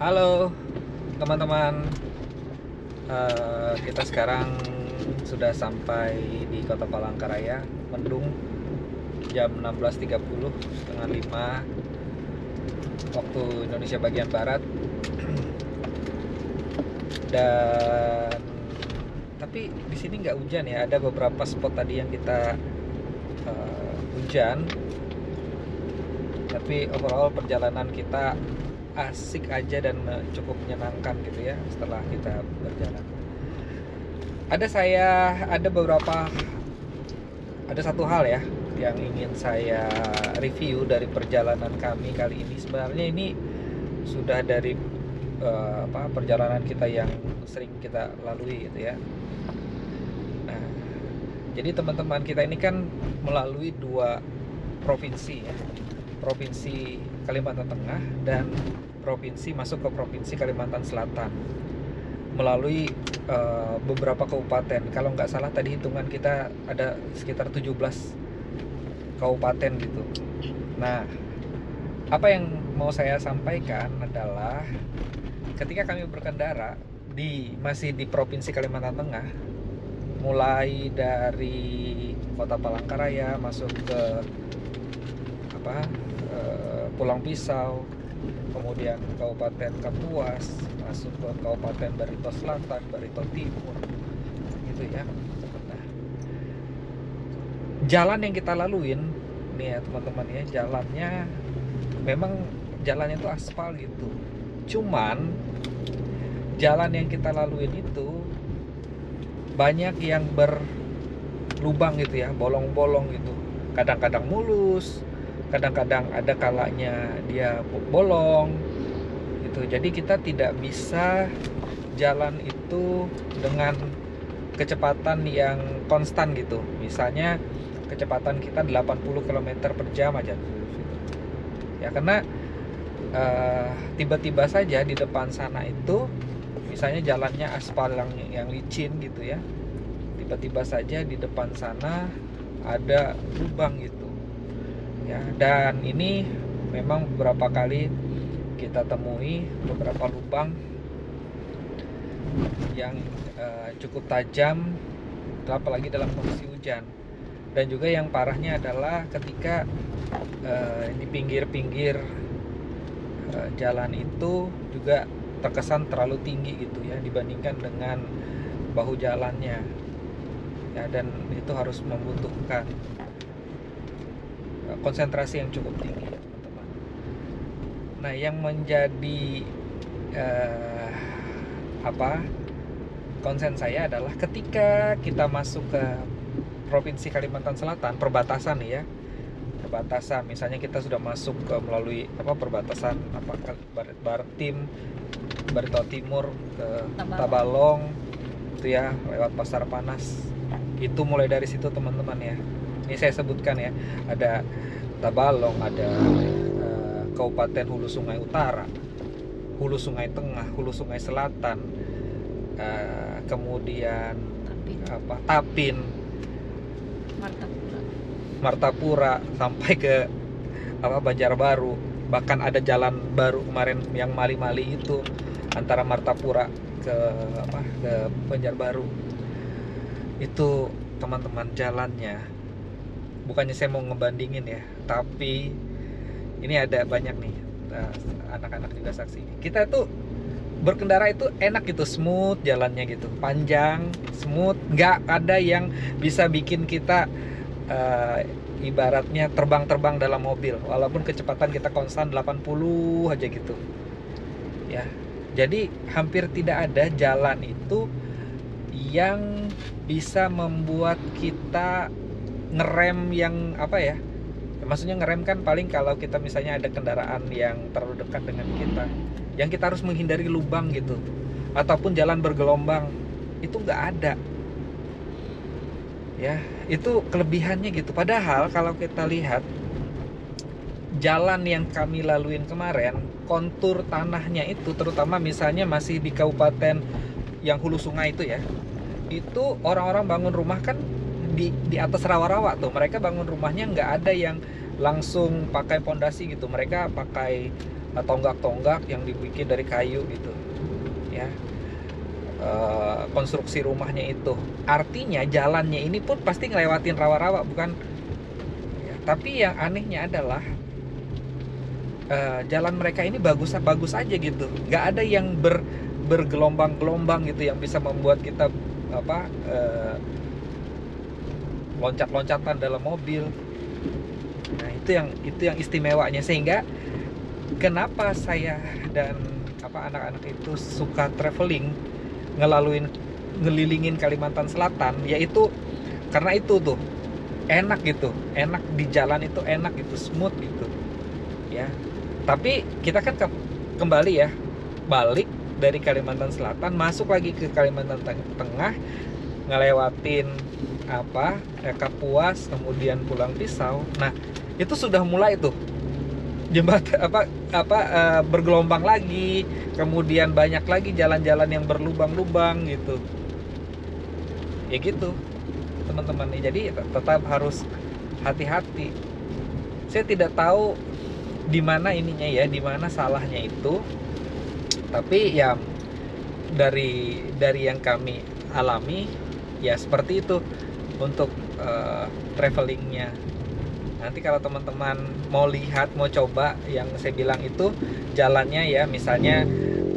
Halo teman-teman. Kita sekarang sudah sampai di Kota Palangkaraya. Mendung, jam 16.30, setengah 5 waktu Indonesia bagian Barat. Dan tapi di sini nggak hujan ya. Ada beberapa spot tadi yang kita hujan. Tapi overall perjalanan kita asik aja dan cukup menyenangkan gitu ya setelah kita berjalan. Ada satu hal ya yang ingin saya review dari perjalanan kami kali ini. Sebenarnya ini sudah dari perjalanan kita yang sering kita lalui gitu ya. Nah, jadi teman-teman kita ini kan melalui dua provinsi ya. Provinsi Kalimantan Tengah dan masuk ke Provinsi Kalimantan Selatan melalui beberapa kabupaten. Kalau nggak salah tadi hitungan kita ada sekitar 17 kabupaten gitu. Nah, apa yang mau saya sampaikan adalah ketika kami berkendara masih di Provinsi Kalimantan Tengah, mulai dari Kota Palangkaraya masuk ke Pulang Pisau, kemudian Kabupaten Kapuas, masuk ke Kabupaten Barito Selatan, Barito Timur, gitu ya. Nah, jalan yang kita laluin nih ya teman-teman ya, jalannya itu aspal gitu. Cuman jalan yang kita laluin itu banyak yang berlubang gitu ya, bolong-bolong gitu. Kadang-kadang mulus, kadang-kadang ada kalanya dia bolong gitu. Jadi kita tidak bisa jalan itu dengan kecepatan yang konstan gitu. Misalnya kecepatan kita 80 km per jam aja ya, karena tiba-tiba saja di depan sana itu misalnya jalannya aspal yang licin gitu ya, tiba-tiba saja di depan sana ada lubang gitu ya. Dan ini memang beberapa kali kita temui beberapa lubang yang cukup tajam, apalagi dalam kondisi hujan. Dan juga yang parahnya adalah ketika di pinggir-pinggir jalan itu juga terkesan terlalu tinggi gitu ya dibandingkan dengan bahu jalannya ya, dan itu harus membutuhkan konsentrasi yang cukup tinggi ya teman-teman. Nah, yang menjadi konsen saya adalah ketika kita masuk ke Provinsi Kalimantan Selatan, perbatasan nih ya, perbatasan misalnya kita sudah masuk ke melalui perbatasan Bartim, Barito Timur ke Tabalong itu ya, lewat Pasar Panas. Itu mulai dari situ teman-teman ya. Ini saya sebutkan ya, ada Tabalong, ada Kabupaten Hulu Sungai Utara, Hulu Sungai Tengah, Hulu Sungai Selatan, kemudian Tapin, Martapura sampai ke Banjarbaru. Bahkan ada jalan baru kemarin yang Mali-Mali itu antara Martapura ke Banjarbaru. Itu teman-teman jalannya, bukannya saya mau ngebandingin ya, tapi ini ada banyak nih anak-anak juga saksi. Kita tuh berkendara itu enak gitu, smooth jalannya gitu, panjang, smooth, nggak ada yang bisa bikin kita ibaratnya terbang-terbang dalam mobil walaupun kecepatan kita konstan 80 aja gitu ya. Jadi hampir tidak ada jalan itu yang bisa membuat kita ngerem yang maksudnya ngerem kan paling kalau kita misalnya ada kendaraan yang terlalu dekat dengan kita, yang kita harus menghindari lubang gitu ataupun jalan bergelombang, itu nggak ada ya. Itu kelebihannya gitu. Padahal kalau kita lihat jalan yang kami laluin kemarin, kontur tanahnya itu, terutama misalnya masih di kabupaten yang hulu sungai itu ya, itu orang-orang bangun rumah kan di atas rawa-rawa tuh. Mereka bangun rumahnya nggak ada yang langsung pakai pondasi gitu. Mereka pakai tonggak-tonggak yang dibikin dari kayu gitu ya. Konstruksi rumahnya itu artinya jalannya ini pun pasti ngelewatin rawa-rawa, bukan ya. Tapi yang anehnya adalah jalan mereka ini bagus aja gitu, nggak ada yang bergelombang-gelombang gitu yang bisa membuat kita loncat-loncatan dalam mobil. Nah, itu yang istimewanya, sehingga kenapa saya dan anak-anak itu suka traveling, ngelilingin Kalimantan Selatan, yaitu karena itu tuh enak gitu, enak di jalan itu, enak gitu, smooth gitu ya. Tapi kita kan kembali ya, balik dari Kalimantan Selatan masuk lagi ke Kalimantan Tengah, ngelewatin Kapuas, kemudian Pulang Pisau. Nah, itu sudah mulai tuh jembatan bergelombang lagi, kemudian banyak lagi jalan-jalan yang berlubang-lubang gitu ya gitu teman-teman. Jadi tetap harus hati-hati. Saya tidak tahu di mana ininya ya, di mana salahnya itu, tapi ya dari yang kami alami ya seperti itu untuk travelingnya. Nanti kalau teman-teman mau lihat, mau coba yang saya bilang itu jalannya ya, misalnya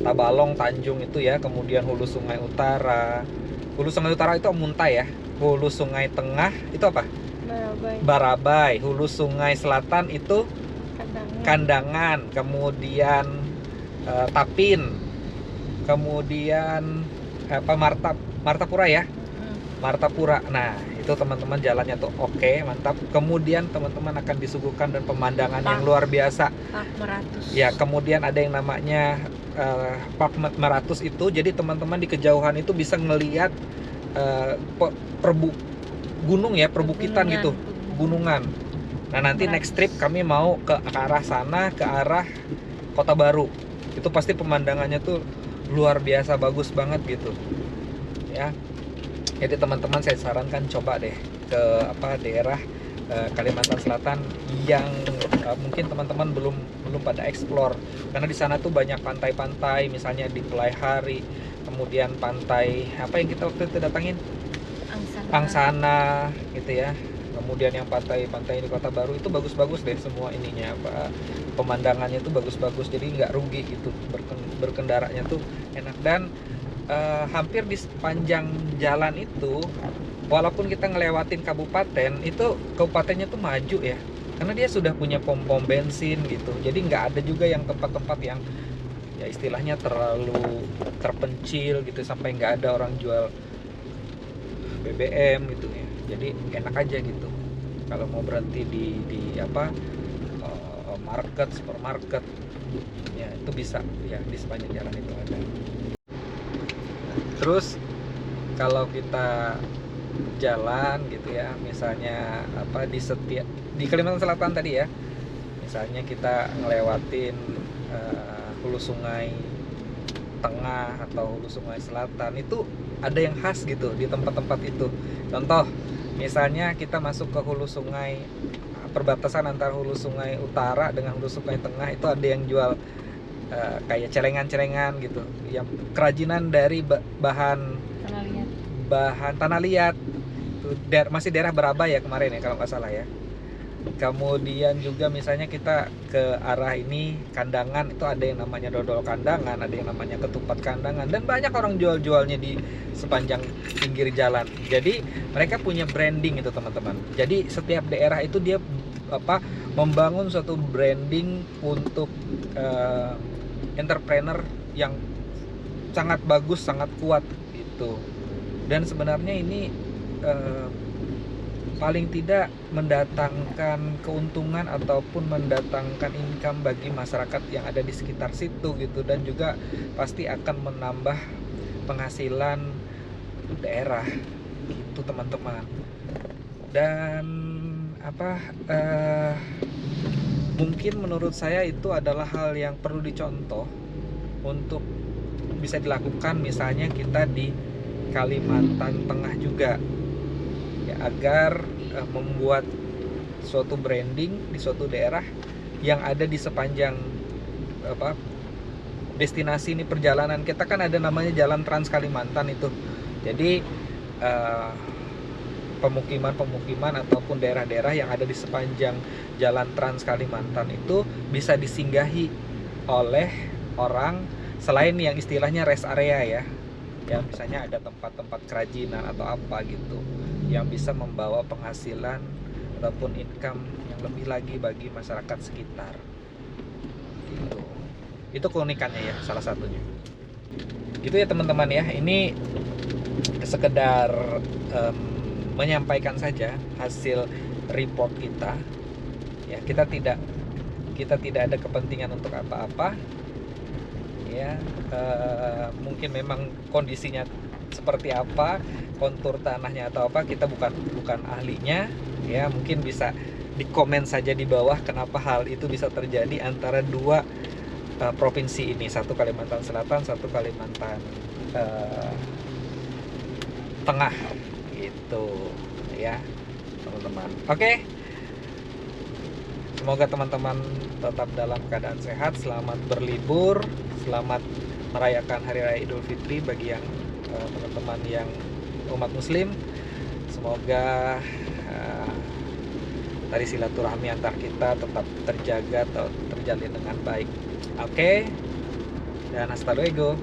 Tabalong, Tanjung itu ya, kemudian Hulu Sungai Utara. Hulu Sungai Utara itu Muntai ya. Hulu Sungai Tengah itu apa? Barabai. Hulu Sungai Selatan itu Kandangan. Kemudian Tapin. Kemudian Martapura ya. Martapura. Nah, itu teman-teman jalannya tuh oke, mantap. Kemudian teman-teman akan disuguhkan dan pemandangan yang luar biasa. Park Meratus. Ya, kemudian ada yang namanya Park Meratus itu. Jadi teman-teman di kejauhan itu bisa ngelihat gunung ya, perbukitan gitu, gunungan. Nah, nanti next trip kami mau ke arah sana, ke arah Kota Baru. Itu pasti pemandangannya tuh luar biasa, bagus banget gitu. Ya. Jadi teman-teman saya sarankan coba deh ke daerah Kalimantan Selatan yang mungkin teman-teman belum pada explore, karena di sana tuh banyak pantai-pantai, misalnya di Pelaihari, kemudian pantai yang kita waktu itu datangin Angsana gitu ya. Kemudian yang pantai-pantai di Kota Baru itu bagus-bagus deh semua ininya, pemandangannya tuh bagus-bagus, jadi nggak rugi gitu, berkendaranya tuh enak. Dan hampir di sepanjang jalan itu, walaupun kita ngelewatin kabupaten, itu kabupatennya tuh maju ya, karena dia sudah punya pom-pom bensin gitu. Jadi nggak ada juga yang tempat-tempat yang ya istilahnya terlalu terpencil gitu, sampai nggak ada orang jual BBM gitu ya. Jadi enak aja gitu kalau mau berhenti di market, supermarket ya, itu bisa ya, di sepanjang jalan itu ada. Terus kalau kita jalan gitu ya, misalnya di Kalimantan Selatan tadi ya, misalnya kita ngelewatin Hulu Sungai Tengah atau Hulu Sungai Selatan, itu ada yang khas gitu di tempat-tempat itu. Contoh, misalnya kita masuk ke Hulu Sungai, perbatasan antara Hulu Sungai Utara dengan Hulu Sungai Tengah, itu ada yang jual kayak celengan-celengan gitu, yang kerajinan dari bahan tanah liat. Itu masih daerah Barabai ya kemarin ya kalau nggak salah ya. Kemudian juga misalnya kita ke arah ini Kandangan, itu ada yang namanya dodol Kandangan, ada yang namanya ketupat Kandangan, dan banyak orang jual-jualnya di sepanjang pinggir jalan. Jadi mereka punya branding itu teman-teman. Jadi setiap daerah itu dia membangun suatu branding untuk entrepreneur yang sangat bagus, sangat kuat gitu. Dan sebenarnya ini paling tidak mendatangkan keuntungan ataupun mendatangkan income bagi masyarakat yang ada di sekitar situ gitu, dan juga pasti akan menambah penghasilan daerah gitu teman-teman. Dan mungkin menurut saya itu adalah hal yang perlu dicontoh untuk bisa dilakukan misalnya kita di Kalimantan Tengah juga ya, agar membuat suatu branding di suatu daerah yang ada di sepanjang destinasi ini perjalanan kita. Kan ada namanya Jalan Trans Kalimantan itu. Jadi pemukiman-pemukiman ataupun daerah-daerah yang ada di sepanjang Jalan Trans Kalimantan itu bisa disinggahi oleh orang selain yang istilahnya rest area ya, yang misalnya ada tempat-tempat kerajinan atau apa gitu, yang bisa membawa penghasilan ataupun income yang lebih lagi bagi masyarakat sekitar gitu. Itu keunikannya ya, salah satunya gitu ya teman-teman ya. Ini sekedar menyampaikan saja hasil report kita ya. Kita tidak ada kepentingan untuk apa-apa ya. Mungkin memang kondisinya seperti apa, kontur tanahnya atau apa, kita bukan ahlinya ya. Mungkin bisa dikomen saja di bawah kenapa hal itu bisa terjadi antara dua provinsi ini, satu Kalimantan Selatan, satu Kalimantan Tengah gitu ya teman-teman. Oke, semoga teman-teman tetap dalam keadaan sehat, selamat berlibur, selamat merayakan Hari Raya Idul Fitri bagi yang teman-teman yang umat muslim. Semoga tali silaturahmi antar kita tetap terjaga atau terjalin dengan baik. Oke, dan hasta luego.